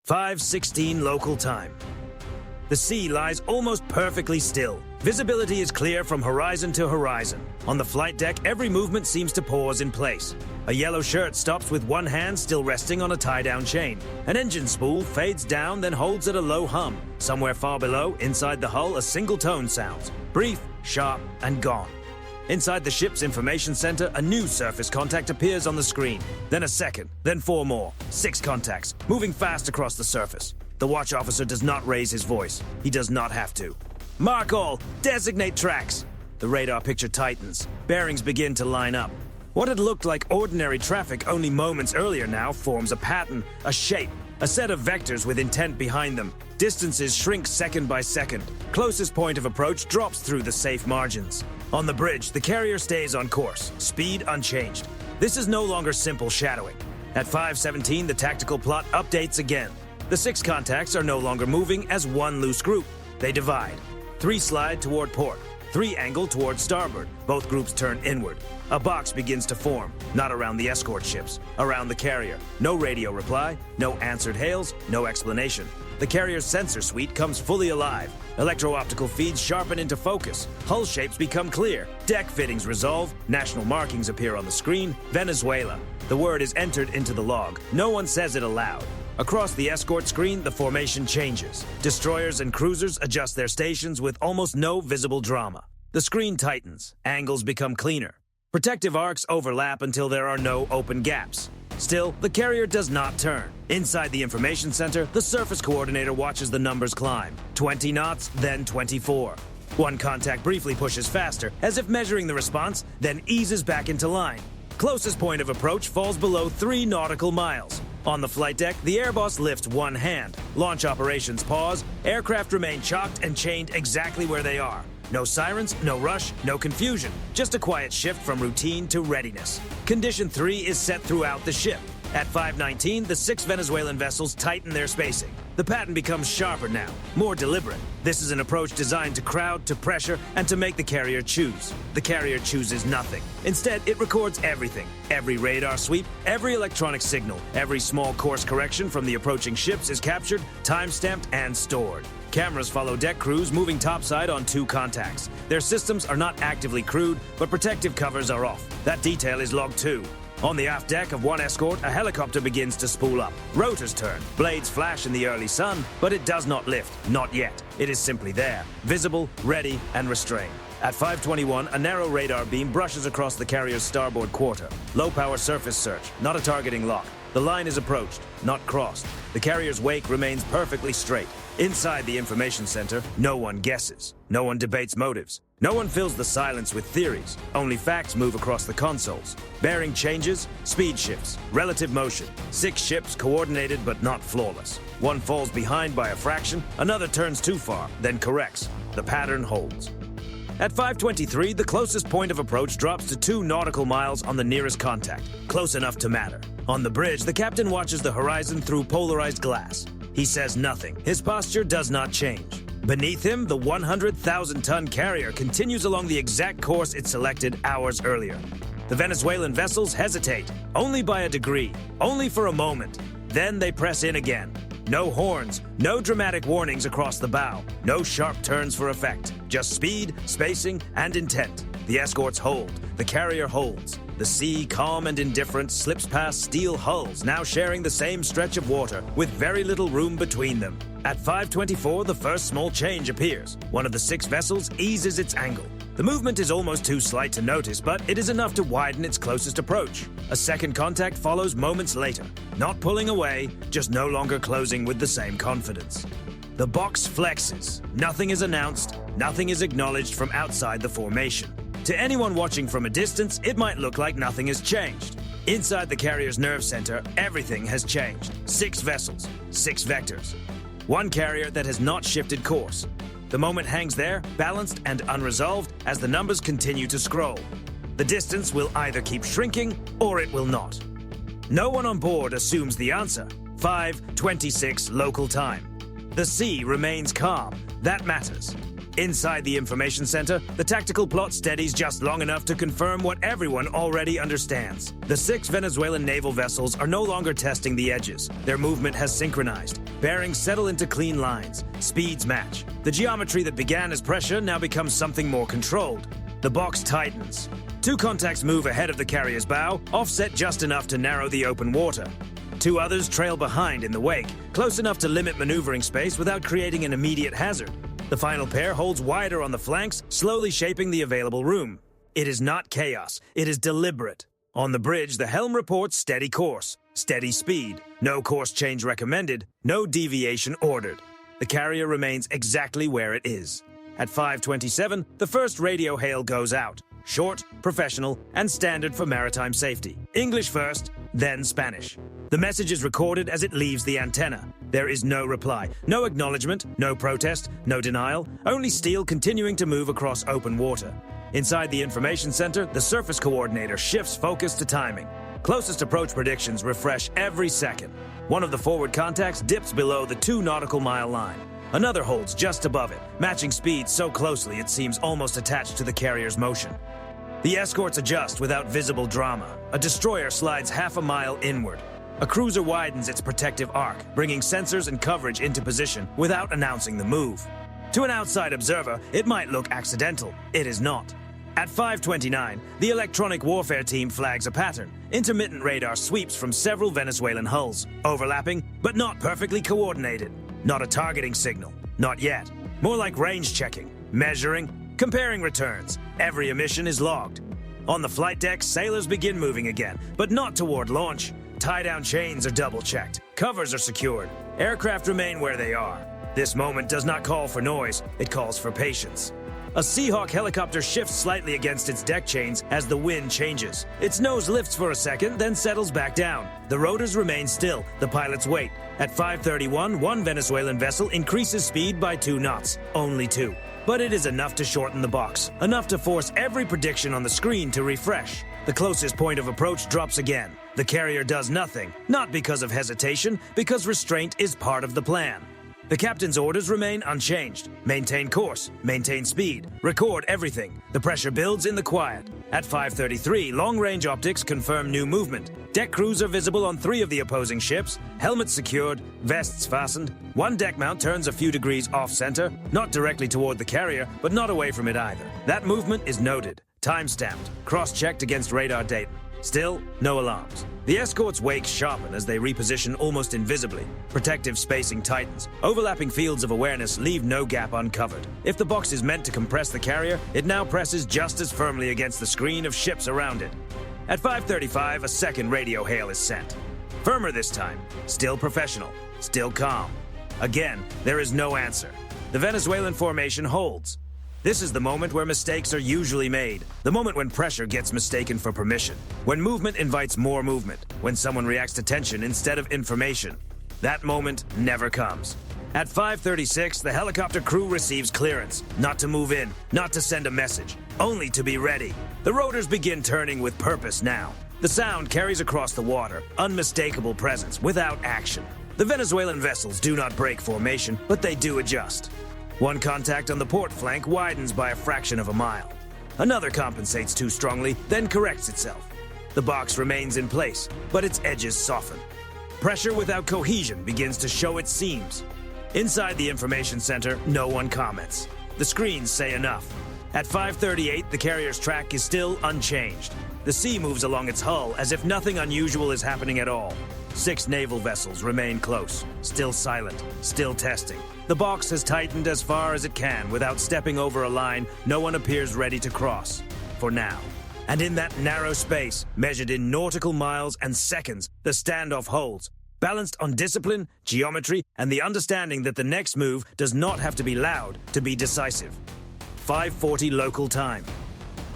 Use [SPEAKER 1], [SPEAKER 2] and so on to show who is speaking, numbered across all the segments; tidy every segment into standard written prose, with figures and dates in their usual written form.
[SPEAKER 1] 5:16 local time. The sea lies almost perfectly still. Visibility is clear from horizon to horizon. On the flight deck, every movement seems to pause in place. A yellow shirt stops with one hand still resting on a tie-down chain. An engine spool fades down, then holds at a low hum. Somewhere far below, inside the hull, a single tone sounds. Brief, sharp, and gone. Inside the ship's information center, a new surface contact appears on the screen. Then a second, then 4 more. 6 contacts, moving fast across the surface. The watch officer does not raise his voice. He does not have to. Mark all! Designate tracks! The radar picture tightens. Bearings begin to line up. What had looked like ordinary traffic only moments earlier now forms a pattern, a shape, a set of vectors with intent behind them. Distances shrink second by second. Closest point of approach drops through the safe margins. On the bridge, the carrier stays on course, speed unchanged. This is no longer simple shadowing. At 5:17, the tactical plot updates again. The 6 contacts are no longer moving as one loose group. They divide. 3 slide toward port. 3 angle toward starboard. Both groups turn inward. A box begins to form, not around the escort ships, around the carrier. No radio reply, no answered hails, no explanation. The carrier's sensor suite comes fully alive. Electro-optical feeds sharpen into focus. Hull shapes become clear. Deck fittings resolve. National markings appear on the screen. Venezuela. The word is entered into the log. No one says it aloud. Across the escort screen, the formation changes. Destroyers and cruisers adjust their stations with almost no visible drama. The screen tightens. Angles become cleaner. Protective arcs overlap until there are no open gaps. Still, the carrier does not turn. Inside the information center, the surface coordinator watches the numbers climb. 20 knots, then 24. One contact briefly pushes faster, as if measuring the response, then eases back into line. Closest point of approach falls below 3 nautical miles. On the flight deck, the air boss lifts one hand. Launch operations pause. Aircraft remain chalked and chained exactly where they are. No sirens, no rush, no confusion. Just a quiet shift from routine to readiness. Condition 3 is set throughout the ship. At 5:19, the 6 Venezuelan vessels tighten their spacing. The pattern becomes sharper now, more deliberate. This is an approach designed to crowd, to pressure, and to make the carrier choose. The carrier chooses nothing. Instead, it records everything. Every radar sweep, every electronic signal, every small course correction from the approaching ships is captured, time-stamped, and stored. Cameras follow deck crews moving topside on 2 contacts. Their systems are not actively crewed, but protective covers are off. That detail is logged too. On the aft deck of one escort, a helicopter begins to spool up. Rotors turn, blades flash in the early sun, but it does not lift, not yet. It is simply there, visible, ready, and restrained. At 5:21, a narrow radar beam brushes across the carrier's starboard quarter. Low-power surface search, not a targeting lock. The line is approached, not crossed. The carrier's wake remains perfectly straight. Inside the information center, no one guesses. No one debates motives. No one fills the silence with theories. Only facts move across the consoles. Bearing changes, speed shifts, relative motion. 6 ships coordinated but not flawless. One falls behind by a fraction, another turns too far, then corrects. The pattern holds. At 5:23, the closest point of approach drops to 2 nautical miles on the nearest contact, close enough to matter. On the bridge, the captain watches the horizon through polarized glass. He says nothing. His posture does not change. Beneath him, the 100,000-ton carrier continues along the exact course it selected hours earlier. The Venezuelan vessels hesitate, only by a degree, only for a moment. Then they press in again. No horns, no dramatic warnings across the bow, no sharp turns for effect, just speed, spacing, and intent. The escorts hold, the carrier holds. The sea, calm and indifferent, slips past steel hulls, now sharing the same stretch of water, with very little room between them. At 5:24, the first small change appears. One of the 6 vessels eases its angle. The movement is almost too slight to notice, but it is enough to widen its closest approach. A second contact follows moments later. Not pulling away, just no longer closing with the same confidence. The box flexes. Nothing is announced, nothing is acknowledged from outside the formation. To anyone watching from a distance, it might look like nothing has changed. Inside the carrier's nerve center, everything has changed. 6 vessels, 6 vectors. One carrier that has not shifted course. The moment hangs there, balanced and unresolved, as the numbers continue to scroll. The distance will either keep shrinking, or it will not. No one on board assumes the answer. 5:26 local time. The sea remains calm. That matters. Inside the information center, the tactical plot steadies just long enough to confirm what everyone already understands. The 6 Venezuelan naval vessels are no longer testing the edges. Their movement has synchronized. Bearings settle into clean lines. Speeds match. The geometry that began as pressure now becomes something more controlled. The box tightens. 2 contacts move ahead of the carrier's bow, offset just enough to narrow the open water. 2 others trail behind in the wake, close enough to limit maneuvering space without creating an immediate hazard. The final pair holds wider on the flanks, slowly shaping the available room. It is not chaos, it is deliberate. On the bridge, the helm reports steady course, steady speed, no course change recommended, no deviation ordered. The carrier remains exactly where it is. At 5:27, the first radio hail goes out. Short, professional, and standard for maritime safety. English first, then Spanish. The message is recorded as it leaves the antenna. There is no reply, no acknowledgement, no protest, no denial, only steel continuing to move across open water. Inside the information center, the surface coordinator shifts focus to timing. Closest approach predictions refresh every second. One of the forward contacts dips below the 2 nautical mile line. Another holds just above it, matching speed so closely it seems almost attached to the carrier's motion. The escorts adjust without visible drama. A destroyer slides half a mile inward. A cruiser widens its protective arc, bringing sensors and coverage into position without announcing the move. To an outside observer, it might look accidental. It is not. At 5:29, the electronic warfare team flags a pattern. Intermittent radar sweeps from several Venezuelan hulls, overlapping but not perfectly coordinated. Not a targeting signal. Not yet. More like range checking, measuring, comparing returns. Every emission is logged. On the flight deck, sailors begin moving again, but not toward launch. Tie-down chains are double-checked. Covers are secured. Aircraft remain where they are. This moment does not call for noise. It calls for patience. A Seahawk helicopter shifts slightly against its deck chains as the wind changes. Its nose lifts for a second, then settles back down. The rotors remain still. The pilots wait. At 5:31, one Venezuelan vessel increases speed by 2 knots. Only 2. But it is enough to shorten the box. Enough to force every prediction on the screen to refresh. The closest point of approach drops again. The carrier does nothing, not because of hesitation, because restraint is part of the plan. The captain's orders remain unchanged. Maintain course, maintain speed, record everything. The pressure builds in the quiet. At 5:33, long-range optics confirm new movement. Deck crews are visible on 3 of the opposing ships, helmets secured, vests fastened. One deck mount turns a few degrees off-center, not directly toward the carrier, but not away from it either. That movement is noted, time-stamped, cross-checked against radar data. Still, no alarms. The escort's wakes sharpen as they reposition almost invisibly. Protective spacing tightens. Overlapping fields of awareness leave no gap uncovered. If the box is meant to compress the carrier, it now presses just as firmly against the screen of ships around it. At 5:35, a second radio hail is sent. Firmer this time. Still professional. Still calm. Again, there is no answer. The Venezuelan formation holds. This is the moment where mistakes are usually made. The moment when pressure gets mistaken for permission. When movement invites more movement. When someone reacts to tension instead of information. That moment never comes. At 5:36, the helicopter crew receives clearance. Not to move in, not to send a message. Only to be ready. The rotors begin turning with purpose now. The sound carries across the water. Unmistakable presence without action. The Venezuelan vessels do not break formation, but they do adjust. One contact on the port flank widens by a fraction of a mile. Another compensates too strongly, then corrects itself. The box remains in place, but its edges soften. Pressure without cohesion begins to show its seams. Inside the information center, no one comments. The screens say enough. At 5:38, the carrier's track is still unchanged. The sea moves along its hull as if nothing unusual is happening at all. 6 naval vessels remain close, still silent, still testing. The box has tightened as far as it can without stepping over a line no one appears ready to cross. For now. And in that narrow space, measured in nautical miles and seconds, the standoff holds, balanced on discipline, geometry, and the understanding that the next move does not have to be loud to be decisive. 5:40 local time.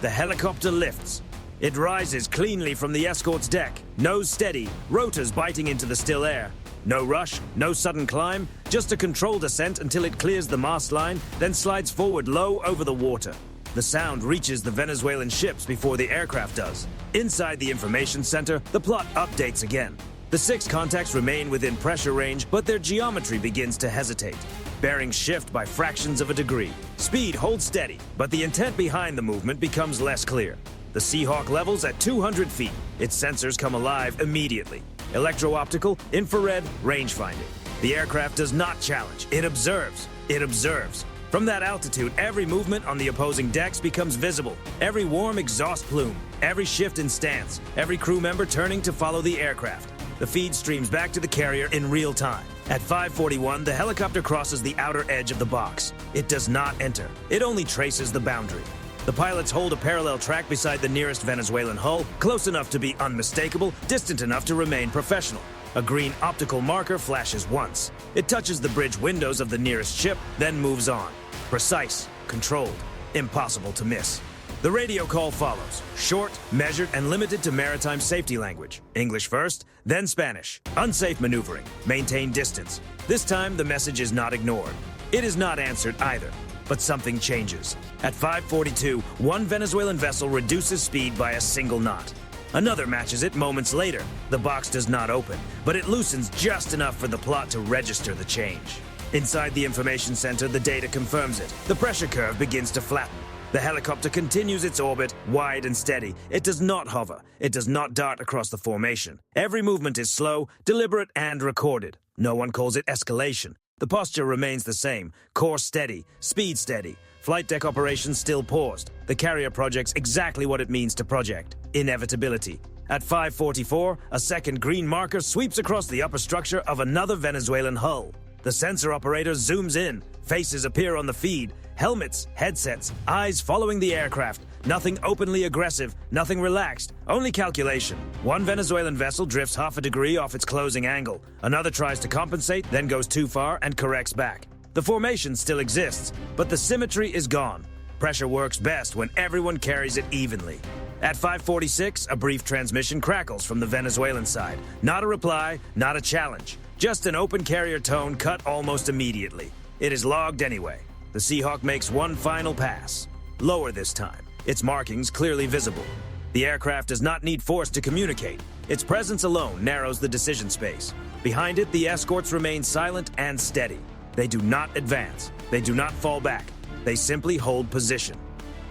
[SPEAKER 1] The helicopter lifts. It rises cleanly from the escort's deck, nose steady, rotors biting into the still air. No rush, no sudden climb, just a controlled ascent until it clears the mast line, then slides forward low over the water. The sound reaches the Venezuelan ships before the aircraft does. Inside the information center, the plot updates again. The 6 contacts remain within pressure range, but their geometry begins to hesitate. Bearings shift by fractions of a degree. Speed holds steady, but the intent behind the movement becomes less clear. The Seahawk levels at 200 feet. Its sensors come alive immediately. Electro-optical, infrared, range-finding. The aircraft does not challenge. It observes. It observes. From that altitude, every movement on the opposing decks becomes visible. Every warm exhaust plume, every shift in stance, every crew member turning to follow the aircraft. The feed streams back to the carrier in real time. At 5:41, the helicopter crosses the outer edge of the box. It does not enter. It only traces the boundary. The pilots hold a parallel track beside the nearest Venezuelan hull, close enough to be unmistakable, distant enough to remain professional. A green optical marker flashes once. It touches the bridge windows of the nearest ship, then moves on. Precise, controlled, impossible to miss. The radio call follows, short, measured, and limited to maritime safety language. English first, then Spanish. Unsafe maneuvering. Maintain distance. This time, the message is not ignored. It is not answered either. But something changes. At 5:42, one Venezuelan vessel reduces speed by a single knot. Another matches it moments later. The box does not open, but it loosens just enough for the plot to register the change. Inside the information center, the data confirms it. The pressure curve begins to flatten. The helicopter continues its orbit, wide and steady. It does not hover. It does not dart across the formation. Every movement is slow, deliberate, and recorded. No one calls it escalation. The posture remains the same. Course steady, speed steady. Flight deck operations still paused. The carrier projects exactly what it means to project. Inevitability. At 5:44, a second green marker sweeps across the upper structure of another Venezuelan hull. The sensor operator zooms in. Faces appear on the feed. Helmets, headsets, eyes following the aircraft. Nothing openly aggressive, nothing relaxed, only calculation. One Venezuelan vessel drifts half a degree off its closing angle. Another tries to compensate, then goes too far and corrects back. The formation still exists, but the symmetry is gone. Pressure works best when everyone carries it evenly. At 5:46, a brief transmission crackles from the Venezuelan side. Not a reply, not a challenge. Just an open carrier tone cut almost immediately. It is logged anyway. The Seahawk makes one final pass. Lower this time. Its markings clearly visible. The aircraft does not need force to communicate. Its presence alone narrows the decision space. Behind it, the escorts remain silent and steady. They do not advance. They do not fall back. They simply hold position.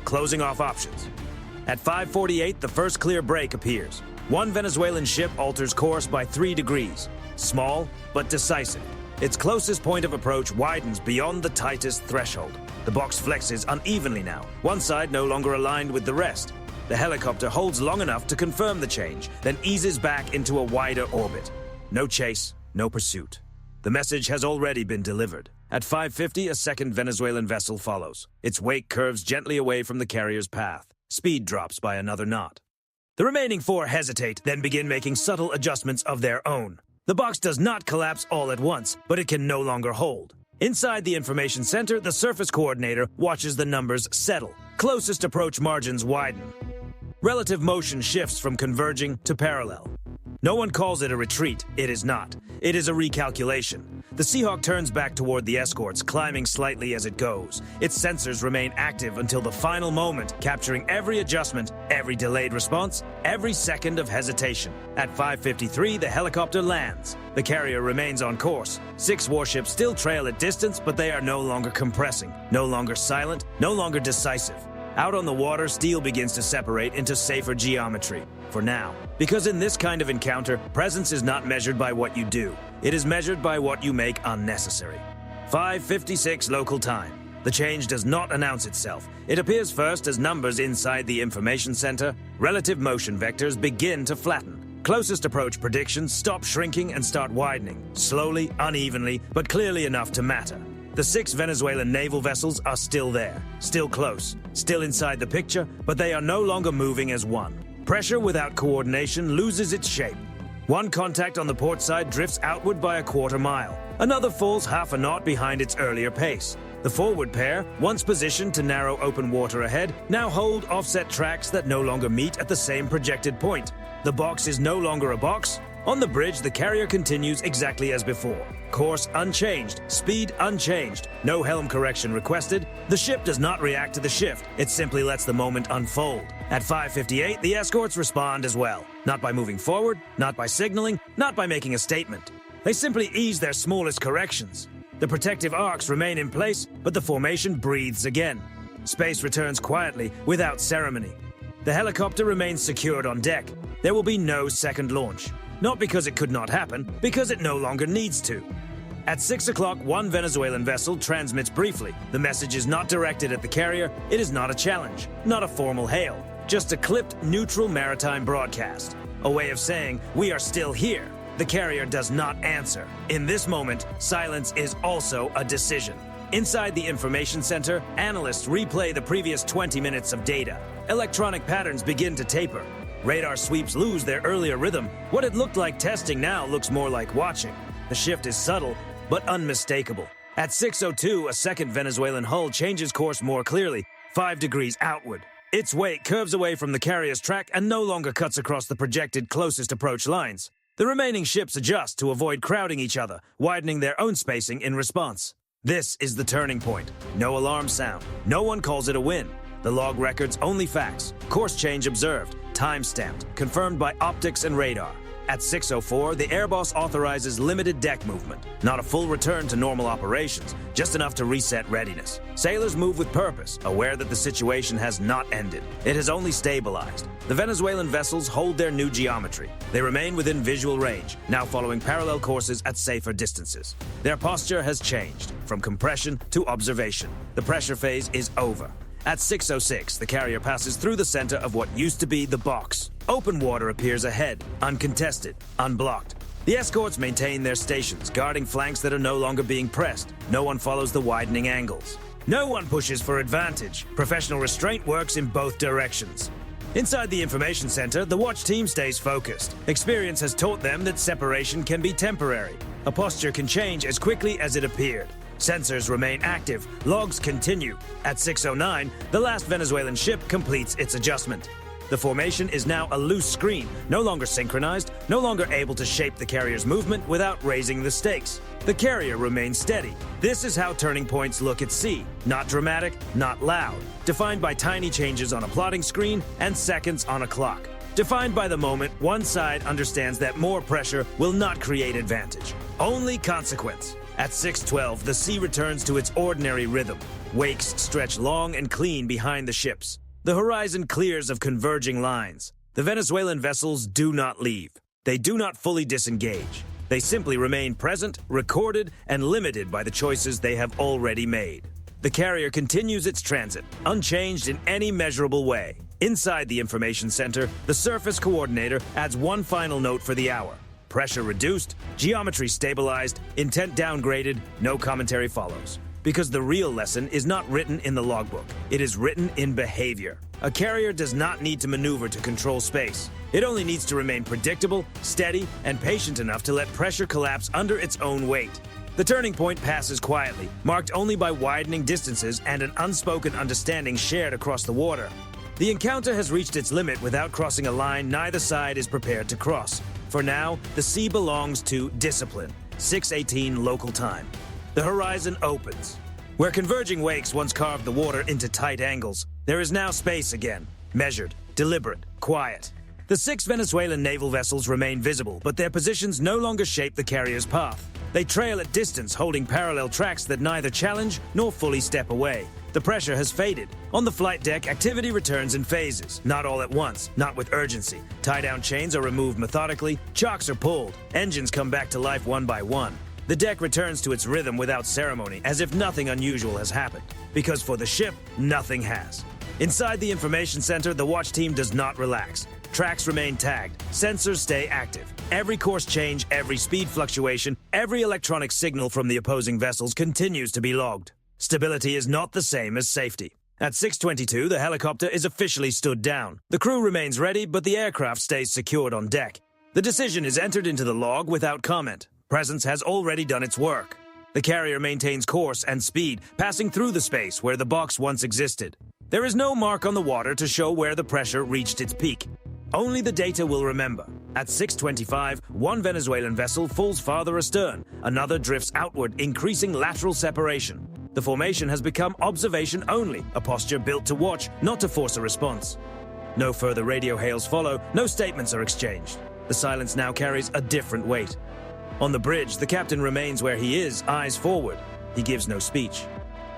[SPEAKER 1] Closing off options. At 5:48, the first clear break appears. One Venezuelan ship alters course by 3 degrees. Small, but decisive. Its closest point of approach widens beyond the tightest threshold. The box flexes unevenly now, one side no longer aligned with the rest. The helicopter holds long enough to confirm the change, then eases back into a wider orbit. No chase, no pursuit. The message has already been delivered. At 5:50, a second Venezuelan vessel follows. Its wake curves gently away from the carrier's path. Speed drops by another knot. The remaining 4 hesitate, then begin making subtle adjustments of their own. The box does not collapse all at once, but it can no longer hold. Inside the information center, the surface coordinator watches the numbers settle. Closest approach margins widen. Relative motion shifts from converging to parallel. No one calls it a retreat. It is not. It is a recalculation. The Seahawk turns back toward the escorts, climbing slightly as it goes. Its sensors remain active until the final moment, capturing every adjustment, every delayed response, every second of hesitation. At 5:53, the helicopter lands. The carrier remains on course. 6 warships still trail at distance, but they are no longer compressing, no longer silent, no longer decisive. Out on the water, steel begins to separate into safer geometry. For now. Because in this kind of encounter, presence is not measured by what you do. It is measured by what you make unnecessary. 5:56 local time. The change does not announce itself. It appears first as numbers inside the information center. Relative motion vectors begin to flatten. Closest approach predictions stop shrinking and start widening. Slowly, unevenly, but clearly enough to matter. The 6 Venezuelan naval vessels are still there, still close, still inside the picture, but they are no longer moving as one. Pressure without coordination loses its shape. One contact on the port side drifts outward by a quarter mile. Another falls half a knot behind its earlier pace. The forward pair, once positioned to narrow open water ahead, now hold offset tracks that no longer meet at the same projected point. The box is no longer a box. On the bridge, the carrier continues exactly as before. Course unchanged, speed unchanged, no helm correction requested. The ship does not react to the shift, it simply lets the moment unfold. At 5:58, the escorts respond as well. Not by moving forward, not by signaling, not by making a statement. They simply ease their smallest corrections. The protective arcs remain in place, but the formation breathes again. Space returns quietly, without ceremony. The helicopter remains secured on deck. There will be no second launch. Not because it could not happen, because it no longer needs to. At 6 o'clock, one Venezuelan vessel transmits briefly. The message is not directed at the carrier. It is not a challenge, not a formal hail, just a clipped, neutral maritime broadcast. A way of saying, we are still here. The carrier does not answer. In this moment, silence is also a decision. Inside the information center, analysts replay the previous 20 minutes of data. Electronic patterns begin to taper. Radar sweeps lose their earlier rhythm. What it looked like testing now looks more like watching. The shift is subtle, but unmistakable. At 6:02, a second Venezuelan hull changes course more clearly, 5 degrees outward. Its wake curves away from the carrier's track and no longer cuts across the projected closest approach lines. The remaining ships adjust to avoid crowding each other, widening their own spacing in response. This is the turning point. No alarm sound. No one calls it a win. The log records only facts. Course change observed. Time-stamped. Confirmed by optics and radar. At 6:04, the air boss authorizes limited deck movement. Not a full return to normal operations, just enough to reset readiness. Sailors move with purpose, aware that the situation has not ended. It has only stabilized. The Venezuelan vessels hold their new geometry. They remain within visual range, now following parallel courses at safer distances. Their posture has changed, from compression to observation. The pressure phase is over. At 6:06, the carrier passes through the center of what used to be the box. Open water appears ahead, uncontested, unblocked. The escorts maintain their stations, guarding flanks that are no longer being pressed. No one follows the widening angles. No one pushes for advantage. Professional restraint works in both directions. Inside the information center, the watch team stays focused. Experience has taught them that separation can be temporary. A posture can change as quickly as it appeared. Sensors remain active. Logs continue. At 6:09, the last Venezuelan ship completes its adjustment. The formation is now a loose screen, no longer synchronized, no longer able to shape the carrier's movement without raising the stakes. The carrier remains steady. This is how turning points look at sea. Not dramatic, not loud. Defined by tiny changes on a plotting screen and seconds on a clock. Defined by the moment one side understands that more pressure will not create advantage. Only consequence. At 6:12, the sea returns to its ordinary rhythm. Wakes stretch long and clean behind the ships. The horizon clears of converging lines. The Venezuelan vessels do not leave. They do not fully disengage. They simply remain present, recorded, and limited by the choices they have already made. The carrier continues its transit, unchanged in any measurable way. Inside the information center, the surface coordinator adds one final note for the hour. Pressure reduced, geometry stabilized, intent downgraded, no commentary follows. Because the real lesson is not written in the logbook. It is written in behavior. A carrier does not need to maneuver to control space. It only needs to remain predictable, steady, and patient enough to let pressure collapse under its own weight. The turning point passes quietly, marked only by widening distances and an unspoken understanding shared across the water. The encounter has reached its limit without crossing a line neither side is prepared to cross. For now, the sea belongs to discipline. 6:18 local time. The horizon opens. Where converging wakes once carved the water into tight angles, there is now space again. Measured, deliberate, quiet. The 6 Venezuelan naval vessels remain visible, but their positions no longer shape the carrier's path. They trail at distance, holding parallel tracks that neither challenge nor fully step away. The pressure has faded. On the flight deck, activity returns in phases, not all at once, not with urgency. Tie-down chains are removed methodically, chocks are pulled, engines come back to life one by one. The deck returns to its rhythm without ceremony, as if nothing unusual has happened. Because for the ship, nothing has. Inside the information center, the watch team does not relax. Tracks remain tagged. Sensors stay active. Every course change, every speed fluctuation, every electronic signal from the opposing vessels continues to be logged. Stability is not the same as safety. At 6:22, the helicopter is officially stood down. The crew remains ready, but the aircraft stays secured on deck. The decision is entered into the log without comment. Presence has already done its work. The carrier maintains course and speed, passing through the space where the box once existed. There is no mark on the water to show where the pressure reached its peak. Only the data will remember. At 6:25, one Venezuelan vessel falls farther astern. Another drifts outward, increasing lateral separation. The formation has become observation only, a posture built to watch, not to force a response. No further radio hails follow, no statements are exchanged. The silence now carries a different weight. On the bridge, the captain remains where he is, eyes forward. He gives no speech.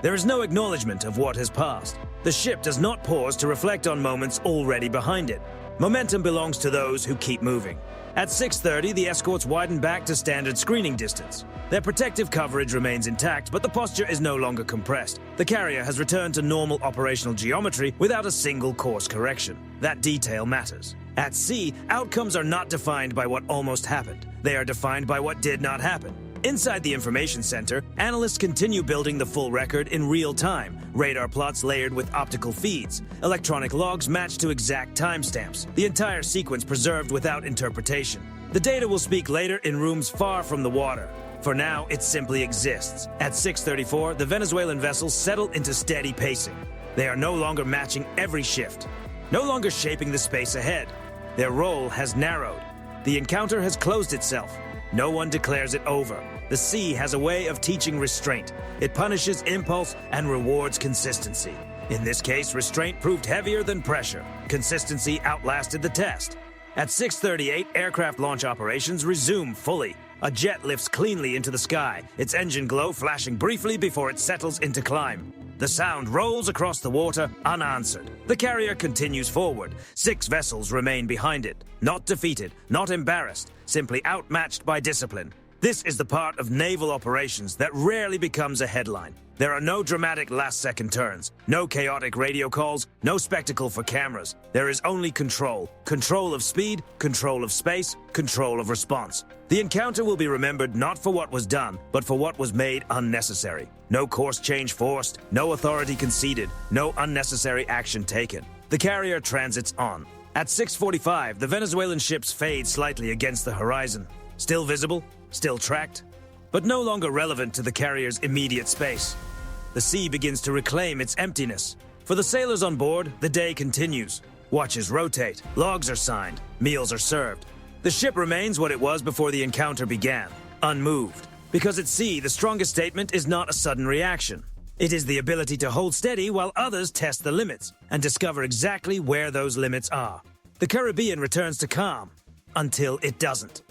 [SPEAKER 1] There is no acknowledgement of what has passed. The ship does not pause to reflect on moments already behind it. Momentum belongs to those who keep moving. At 6:30, the escorts widen back to standard screening distance. Their protective coverage remains intact, but the posture is no longer compressed. The carrier has returned to normal operational geometry without a single course correction. That detail matters. At sea, outcomes are not defined by what almost happened. They are defined by what did not happen. Inside the information center, analysts continue building the full record in real time. Radar plots layered with optical feeds. Electronic logs matched to exact timestamps. The entire sequence preserved without interpretation. The data will speak later in rooms far from the water. For now, it simply exists. At 6:34, the Venezuelan vessels settle into steady pacing. They are no longer matching every shift, no longer shaping the space ahead. Their role has narrowed. The encounter has closed itself. No one declares it over. The sea has a way of teaching restraint. It punishes impulse and rewards consistency. In this case, restraint proved heavier than pressure. Consistency outlasted the test. At 6:38, aircraft launch operations resume fully. A jet lifts cleanly into the sky, its engine glow flashing briefly before it settles into climb. The sound rolls across the water unanswered. The carrier continues forward. 6 vessels remain behind it. Not defeated, not embarrassed, simply outmatched by discipline. This is the part of naval operations that rarely becomes a headline. There are no dramatic last-second turns, no chaotic radio calls, no spectacle for cameras. There is only control. Control of speed, control of space, control of response. The encounter will be remembered not for what was done, but for what was made unnecessary. No course change forced, no authority conceded, no unnecessary action taken. The carrier transits on. At 6:45, the Venezuelan ships fade slightly against the horizon. Still visible, still tracked, but no longer relevant to the carrier's immediate space. The sea begins to reclaim its emptiness. For the sailors on board, the day continues. Watches rotate, logs are signed, meals are served. The ship remains what it was before the encounter began, unmoved. Because at sea, the strongest statement is not a sudden reaction. It is the ability to hold steady while others test the limits and discover exactly where those limits are. The Caribbean returns to calm until it doesn't.